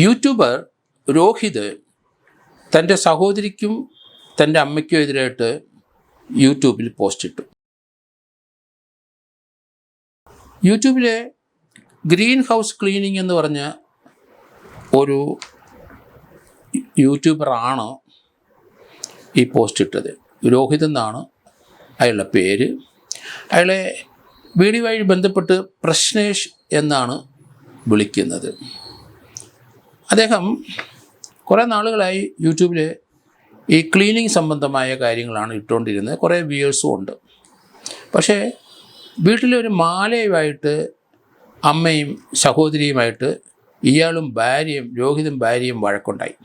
YouTuber Rohit തൻ്റെ സഹോദരിക്കും തൻ്റെ അമ്മയ്ക്കും എതിരായിട്ട് യൂട്യൂബിൽ പോസ്റ്റ് ഇട്ടു. യൂട്യൂബിലെ ഗ്രീൻ ഹൗസ് ക്ലീനിങ് എന്ന് പറഞ്ഞ ഒരു യൂട്യൂബറാണ് ഈ പോസ്റ്റ് ഇട്ടത്. രോഹിത് എന്നാണ് അയാളുടെ പേര്. അയാളെ വീഡിയോയുമായി ബന്ധപ്പെട്ട് പ്രശ്നേഷ് എന്നാണ് വിളിക്കുന്നത്. അദ്ദേഹം കുറേ നാളുകളായി യൂട്യൂബിൽ ഈ ക്ലീനിങ് സംബന്ധമായ കാര്യങ്ങളാണ് ഇട്ടുകൊണ്ടിരുന്നത്. കുറേ വ്യൂവേഴ്സും ഉണ്ട്. പക്ഷേ വീട്ടിലൊരു മാലയുമായിട്ട് അമ്മയും സഹോദരിയുമായിട്ട് ഇയാളും ഭാര്യയും രോഹിതും ഭാര്യയും വഴക്കുണ്ടായി.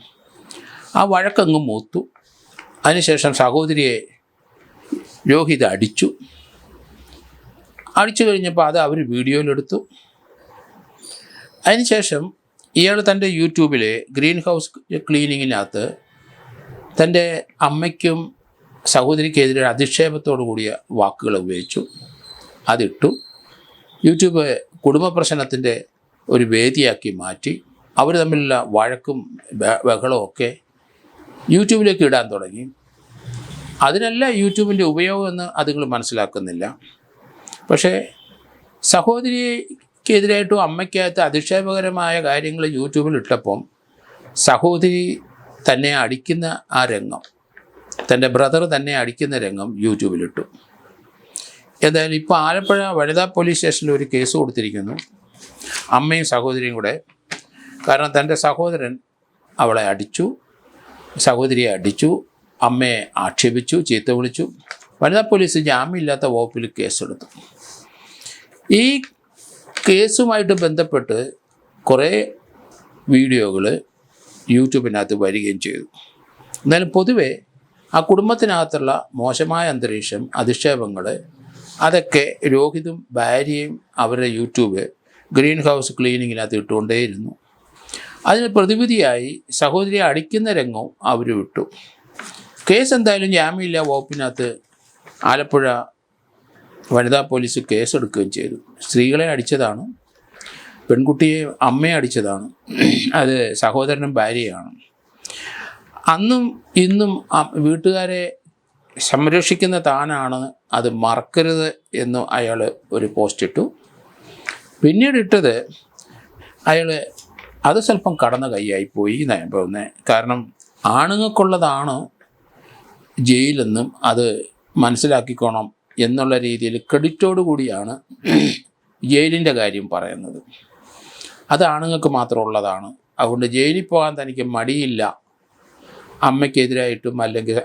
ആ വഴക്കങ്ങ് മൂത്തു. അതിനുശേഷം സഹോദരിയെ രോഹിത് അടിച്ചു കഴിഞ്ഞപ്പോൾ അത് അവർ വീഡിയോയിലെടുത്തു. അതിനുശേഷം ഇയാൾ തൻ്റെ യൂട്യൂബിലെ ഗ്രീൻ ഹൗസ് ക്ലീനിങ്ങിനകത്ത് തൻ്റെ അമ്മയ്ക്കും സഹോദരിക്കെതിരെ അധിക്ഷേപത്തോടു കൂടിയ വാക്കുകൾ ഉപയോഗിച്ചു. അതിട്ടു. യൂട്യൂബ് കുടുംബ പ്രശ്നത്തിൻ്റെ ഒരു വേദിയാക്കി മാറ്റി. അവർ തമ്മിലുള്ള വഴക്കും ബഹളവും ഒക്കെ യൂട്യൂബിലേക്ക് ഇടാൻ തുടങ്ങി. അതിനല്ല യൂട്യൂബിൻ്റെ ഉപയോഗമെന്ന് അതുങ്ങൾ മനസ്സിലാക്കുന്നില്ല. പക്ഷേ സഹോദരിക്കെതിരായിട്ടും അമ്മയ്ക്കകത്ത് അധിക്ഷേപകരമായ കാര്യങ്ങൾ യൂട്യൂബിൽ ഇട്ടപ്പം സഹോദരി തന്നെ അടിക്കുന്ന ആ രംഗം, തൻ്റെ ബ്രദർ തന്നെ അടിക്കുന്ന രംഗം യൂട്യൂബിലിട്ടു. എന്തായാലും ഇപ്പോൾ ആലപ്പുഴ വനിതാ പോലീസ് സ്റ്റേഷനിൽ ഒരു കേസ് കൊടുത്തിരിക്കുന്നു, അമ്മയും സഹോദരിയും കൂടെ. കാരണം തൻ്റെ സഹോദരൻ അവളെ അടിച്ചു, സഹോദരിയെ അടിച്ചു, അമ്മയെ ആക്ഷേപിച്ചു, ചീത്ത വിളിച്ചു. വനിതാ പോലീസ് ജാമ്യമില്ലാത്ത വകുപ്പിൽ കേസെടുത്തു. ഈ കേസുമായിട്ട് ബന്ധപ്പെട്ട് കുറേ വീഡിയോകൾ യൂട്യൂബിനകത്ത് വരികയും ചെയ്തു. എന്നാലും പൊതുവെ ആ കുടുംബത്തിനകത്തുള്ള മോശമായ അന്തരീക്ഷം, അധിക്ഷേപങ്ങൾ, അതൊക്കെ രോഹിതും ഭാര്യയും അവരുടെ യൂട്യൂബ് ഗ്രീൻ ഹൗസ് ക്ലീനിങ്ങിനകത്ത് ഇട്ടുകൊണ്ടേയിരുന്നു. അതിന് പ്രതിവിധിയായി സഹോദരിയെ അടിക്കുന്ന രംഗവും അവർ വിട്ടു. കേസ് എന്തായാലും ജാമ്യമില്ല വകുപ്പിനകത്ത് ആലപ്പുഴ വനിതാ പോലീസ് കേസെടുക്കുകയും ചെയ്തു. സ്ത്രീകളെ അടിച്ചതാണ്, പെൺകുട്ടിയെ അമ്മയെ അടിച്ചതാണ്, അത് സഹോദരനും ഭാര്യയാണ്. അന്നും ഇന്നും വീട്ടുകാരെ സംരക്ഷിക്കുന്ന താനാണ്, അത് മറക്കരുത് എന്ന് അയാൾ ഒരു പോസ്റ്റ് ഇട്ടു. പിന്നീട് ഇട്ടത് അയാൾ അത് സ്വല്പം കടന്ന കൈയായിപ്പോയി എന്നാണ് തോന്നുന്നത്. കാരണം ആണുങ്ങൾക്കുള്ളതാണ് ജയിലെന്നും അത് മനസ്സിലാക്കിക്കോണം എന്നുള്ള രീതിയിൽ ക്രെഡിറ്റോടു കൂടിയാണ് ജയിലിൻ്റെ കാര്യം പറയുന്നത്. അത് ആണുങ്ങൾക്ക് മാത്രമുള്ളതാണ്. അതുകൊണ്ട് ജയിലിൽ പോകാൻ തനിക്ക് മടിയില്ല. അമ്മയ്ക്കെതിരായിട്ടും അല്ലെങ്കിൽ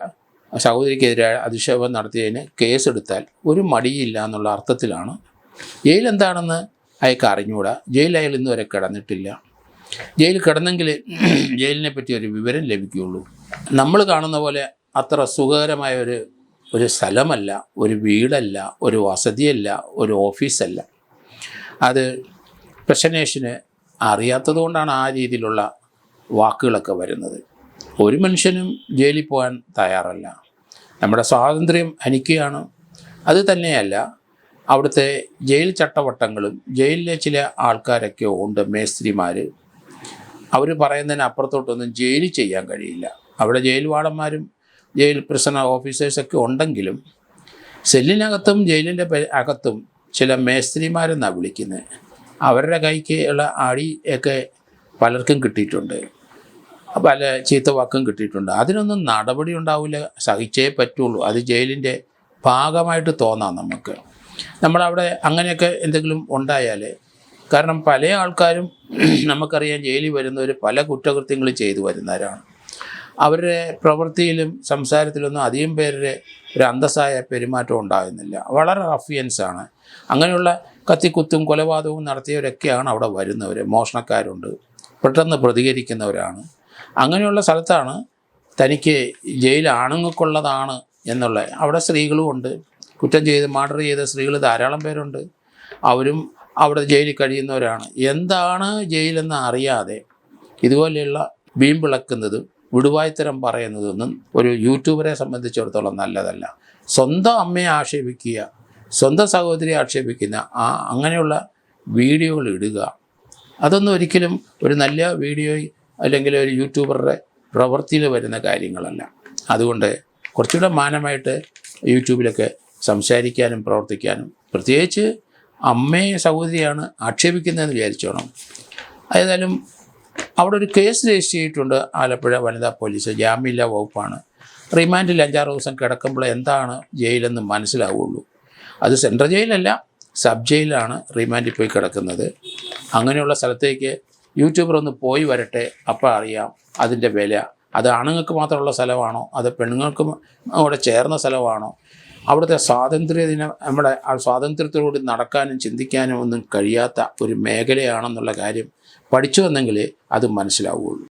സഹോദരിക്കെതിരായ അധിക്ഷേപം നടത്തിയതിന് കേസെടുത്താൽ ഒരു മടിയില്ല എന്നുള്ള അർത്ഥത്തിലാണ്. ജയിൽ എന്താണെന്ന് അയാൾക്ക് അറിഞ്ഞുകൂടാ. ജയിൽ അയാൾ ഇന്ന് വരെ കിടന്നിട്ടില്ല. ജയിലിൽ കിടന്നെങ്കിൽ ജയിലിനെ പറ്റി ഒരു വിവരം ലഭിക്കുകയുള്ളൂ. നമ്മൾ കാണുന്ന പോലെ അത്ര സുഖകരമായ ഒരു സ്ഥലമല്ല, ഒരു വീടല്ല, ഒരു വസതിയല്ല, ഒരു ഓഫീസല്ല. അത് പ്രശ്നേഷിന് അറിയാത്തത് കൊണ്ടാണ് ആ രീതിയിലുള്ള വാക്കുകളൊക്കെ വരുന്നത്. ഒരു മനുഷ്യനും ജയിലിൽ പോകാൻ തയ്യാറല്ല. നമ്മുടെ സ്വാതന്ത്ര്യം ഹനിക്കുകയാണ്. അത് തന്നെയല്ല, അവിടുത്തെ ജയിൽ ചട്ടവട്ടങ്ങളും ജയിലിലെ ചില ആൾക്കാരൊക്കെ ഉണ്ട്, മേസ്ത്രിമാർ. അവർ പറയുന്നതിന് അപ്പുറത്തോട്ടൊന്നും ജയിലിൽ ചെയ്യാൻ കഴിയില്ല. അവിടെ ജയിൽ വാർഡന്മാരും ജയിൽ പ്രിസണർ ഓഫീസേഴ്സൊക്കെ ഉണ്ടെങ്കിലും സെല്ലിനകത്തും ജയിലിൻ്റെ അകത്തും ചില മേസ്ത്രിമാരെന്നാണ് വിളിക്കുന്നത്. അവരുടെ കൈക്ക് ഉള്ള അടി ഒക്കെ പലർക്കും കിട്ടിയിട്ടുണ്ട്, പല ചീത്ത വാക്കും കിട്ടിയിട്ടുണ്ട്. അതിനൊന്നും നടപടി ഉണ്ടാവില്ല, സഹിച്ചേ പറ്റുള്ളൂ. അത് ജയിലിൻ്റെ ഭാഗമായിട്ട് തോന്നാം നമുക്ക്. നമ്മളവിടെ അങ്ങനെയൊക്കെ എന്തെങ്കിലും ഉണ്ടായാൽ, കാരണം പല ആൾക്കാരും നമുക്കറിയാം ജയിലിൽ വരുന്നവർ പല കുറ്റകൃത്യങ്ങൾ ചെയ്തു വരുന്നവരാണ്. അവരുടെ പ്രവൃത്തിയിലും സംസാരത്തിലൊന്നും അധികം പേരുടെ ഒരു അന്തസ്സായ പെരുമാറ്റം ഉണ്ടാകുന്നില്ല. വളരെ റഫിയൻസാണ്. അങ്ങനെയുള്ള കത്തിക്കുത്തും കൊലപാതകവും നടത്തിയവരൊക്കെയാണ് അവിടെ വരുന്നവർ. മോഷണക്കാരുണ്ട്, പെട്ടെന്ന് പ്രതികരിക്കുന്നവരാണ്. അങ്ങനെയുള്ള സ്ഥലത്താണ് തനിക്ക് ജയിൽ ആണുങ്ങൾക്കുള്ളതാണ് എന്നുള്ള. അവിടെ സ്ത്രീകളും ഉണ്ട്, കുറ്റം ചെയ്ത് മർഡർ ചെയ്ത സ്ത്രീകൾ ധാരാളം പേരുണ്ട്. അവരും അവിടെ ജയിലിൽ കഴിയുന്നവരാണ്. എന്താണ് ജയിലെന്ന് അറിയാതെ ഇതുപോലെയുള്ള വീമ്പിളക്കുന്നതും വിടുവായ്ത്തരം പറയുന്നതൊന്നും ഒരു യൂട്യൂബറെ സംബന്ധിച്ചിടത്തോളം നല്ലതല്ല. സ്വന്തം അമ്മയെ ആക്ഷേപിക്കുക, സ്വന്തം സഹോദരിയെ ആക്ഷേപിക്കുന്ന അങ്ങനെയുള്ള വീഡിയോകൾ ഇടുക, അതൊന്നും ഒരിക്കലും ഒരു നല്ല വീഡിയോ അല്ലെങ്കിൽ ഒരു യൂട്യൂബറുടെ പ്രവൃത്തിയിൽ വരുന്ന കാര്യങ്ങളല്ല. അതുകൊണ്ട് കുറച്ചുകൂടെ മാന്യമായിട്ട് യൂട്യൂബിലൊക്കെ സംസാരിക്കാനും പ്രവർത്തിക്കാനും, പ്രത്യേകിച്ച് അമ്മയെ സഹോദരിയാണ് ആക്ഷേപിക്കുന്നതെന്ന് വിചാരിച്ചോണം. ഏതായാലും അവിടെ ഒരു കേസ് രജിസ്റ്റർ ചെയ്തിട്ടുണ്ട് ആലപ്പുഴ വനിതാ പോലീസ്. ജാമ്യമില്ലാ വകുപ്പാണ്. റിമാൻഡിൽ 5-6 ദിവസം കിടക്കുമ്പോൾ എന്താണ് ജയിലെന്ന് മനസ്സിലാവുള്ളൂ. അത് സെൻട്രൽ ജയിലല്ല, സബ് ജയിലാണ് റിമാൻഡിൽ പോയി കിടക്കുന്നത്. അങ്ങനെയുള്ള സ്ഥലത്തേക്ക് യൂട്യൂബർ ഒന്ന് പോയി വരട്ടെ, അപ്പോൾ അറിയാം അതിൻ്റെ വില. അത് ആണുങ്ങൾക്ക് മാത്രമുള്ള സ്ഥലമാണോ, അത് പെണ്ണുങ്ങൾക്കും അവിടെ ചേർന്ന സ്ഥലമാണോ, അവിടുത്തെ സ്വാതന്ത്ര്യദിനം നമ്മുടെ സ്വാതന്ത്ര്യത്തോടുകൂടി നടക്കാനും ചിന്തിക്കാനും ഒന്നും കഴിയാത്ത ഒരു മേഖലയാണെന്നുള്ള കാര്യം പഠിച്ചു വന്നെങ്കിലേ അത് മനസ്സിലാവുകയുള്ളൂ.